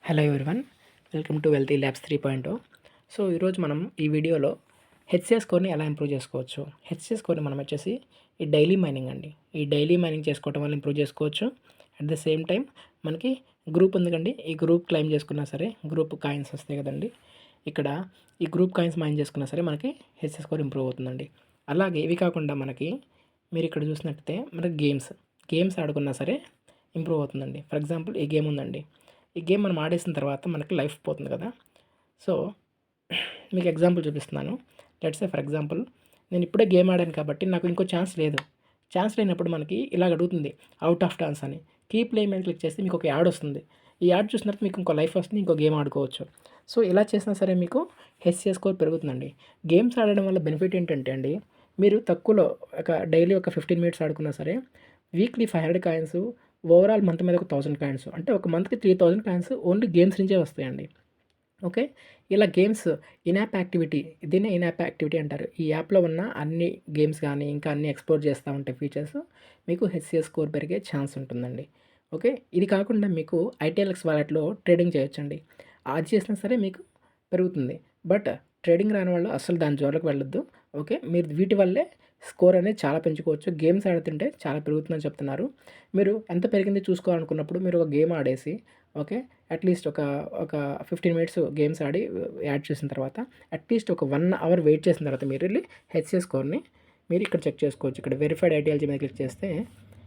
Hello everyone, welcome to wealthy labs 3.0. So ఈరోజు మనం ఈ వీడియోలో హెచ్సిఎస్ స్కోర్ని ఎలా ఇంప్రూవ్ చేసుకోవచ్చు. హెచ్సిఎస్ స్కోర్ని మనం వచ్చేసి ఈ డైలీ మైనింగ్ అండి. ఈ డైలీ మైనింగ్ చేసుకోవడం వల్ల ఇంప్రూవ్ చేసుకోవచ్చు. అట్ ద సేమ్ టైం మనకి గ్రూప్ ఉందికండి, ఈ గ్రూప్ క్లైమ్ చేసుకున్నా సరే గ్రూప్ కాయిన్స్ వస్తాయి కదండి. ఇక్కడ ఈ గ్రూప్ కాయిన్స్ మైన్ చేసుకున్నా సరే మనకి హెచ్సిఎస్ స్కోర్ ఇంప్రూవ్ అవుతుందండి. అలాగే ఇవి కాకుండా మనకి మీరు ఇక్కడ చూసినట్టయితే మనకి గేమ్స్ ఆడుకున్నా సరే ఇంప్రూవ్ అవుతుందండి. ఫర్ ఎగ్జాంపుల్ ఈ గేమ్ ఉందండి. ఈ గేమ్ మనం ఆడేసిన తర్వాత మనకి లైఫ్ పోతుంది కదా. సో మీకు ఎగ్జాంపుల్ చూపిస్తున్నాను. లెట్స్ సే ఫర్ ఎగ్జాంపుల్ నేను ఇప్పుడే గేమ్ ఆడాను కాబట్టి నాకు ఇంకో ఛాన్స్ లేదు. ఛాన్స్ లేనప్పుడు మనకి ఇలాగ అడుగుతుంది, అవుట్ ఆఫ్ ఛాన్స్ అని. కీప్ ప్లే మీద క్లిక్ చేస్తే మీకు ఒక యాడ్ వస్తుంది. ఈ యాడ్ చూసిన తర్వాత మీకు ఇంకో లైఫ్ వస్తుంది, ఇంకో గేమ్ ఆడుకోవచ్చు. సో ఇలా చేసినా సరే మీకు హెచ్సిఎస్ స్కోర్ పెరుగుతుందండి. గేమ్స్ ఆడడం వల్ల బెనిఫిట్ ఏంటంటే అండి, మీరు తక్కువలో డైలీ ఒక 15 మినిట్స్ ఆడుకున్నా సరే వీక్లీ 500 కాయిన్స్, ఓవరాల్ మంత్ మీద ఒక 1000 కాయిన్స్, అంటే ఒక మంత్కి 3000 కాయిన్స్ ఓన్లీ గేమ్స్ నుంచే వస్తాయండి. ఓకే, ఇలా గేమ్స్ ఇన్యాప్ యాక్టివిటీ, దీన్నే ఇన్యాప్ యాక్టివిటీ అంటారు. ఈ యాప్లో ఉన్న అన్ని గేమ్స్ కానీ ఇంకా అన్ని ఎక్స్ప్లోర్ చేస్తూ ఉంటాయి ఫీచర్స్, మీకు హెచ్సిఎస్ స్కోర్ పెరిగే ఛాన్స్ ఉంటుందండి. ఓకే, ఇది కాకుండా మీకు ఐటీఎల్ఎక్స్ వాలెట్లో ట్రేడింగ్ చేయొచ్చండి. అది చేసినా సరే మీకు పెరుగుతుంది. బట్ ట్రేడింగ్ రాని వాళ్ళు అసలు దాని జోలికి వెళ్ళొద్దు. ఓకే, మీరు వీటి వల్లే స్కోర్ అనేది చాలా పెంచుకోవచ్చు. గేమ్స్ ఆడుతుంటే చాలా పెరుగుతుందని చెప్తున్నారు. మీరు ఎంత పెరిగింది చూసుకోవాలనుకున్నప్పుడు మీరు ఒక గేమ్ ఆడేసి, ఓకే, అట్లీస్ట్ ఒక ఒక 15 మినిట్స్ గేమ్స్ ఆడి యాడ్ చేసిన తర్వాత అట్లీస్ట్ ఒక 1 అవర్ వెయిట్ చేసిన తర్వాత మీరు వెళ్ళి హెచ్సిఎస్ స్కోర్ని మీరు ఇక్కడ చెక్ చేసుకోవచ్చు. ఇక్కడ వెరిఫైడ్ ఐడియాలజీ మీద క్లిక్ చేస్తే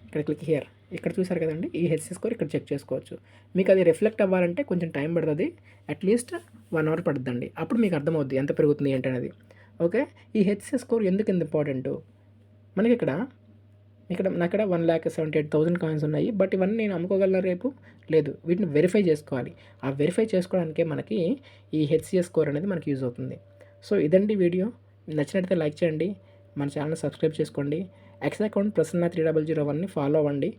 ఇక్కడ క్లిక్ హియర్, ఇక్కడ చూసారు కదండి, ఈ హెచ్సిఎస్ స్కోర్ ఇక్కడ చెక్ చేసుకోవచ్చు. మీకు అది రిఫ్లెక్ట్ అవ్వాలంటే కొంచెం టైం పడుతుంది, అట్లీస్ట్ 1 అవర్ పడుతుందండి. అప్పుడు మీకు అర్థమవుద్ది ఎంత పెరుగుతుంది ఏంటనేది. ఓకే, ఈ హెచ్సిఎస్ స్కోర్ ఎందుకు ఇంత ఇంపార్టెంట్ మనకి ఇక్కడ నా ఇక్కడ 1,78,000 కాయిన్స్ ఉన్నాయి. బట్ ఇవన్నీ నేను అమ్ముకోగలనా రేపు? లేదు, వీటిని వెరిఫై చేసుకోవాలి. ఆ వెరిఫై చేసుకోవడానికే మనకి ఈ హెచ్సిఎస్ స్కోర్ అనేది మనకి యూజ్ అవుతుంది. సో ఇదండి వీడియో. నచ్చినట్లయితే లైక్ చేయండి, మన ఛానల్ సబ్స్క్రైబ్ చేసుకోండి. ఎక్స్ అకౌంట్ ప్రసన్న 3001ని ఫాలో అవ్వండి,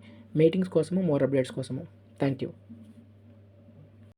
మీటింగ్స్ కోసము, మోర్ అప్డేట్స్ కోసము. Thank you.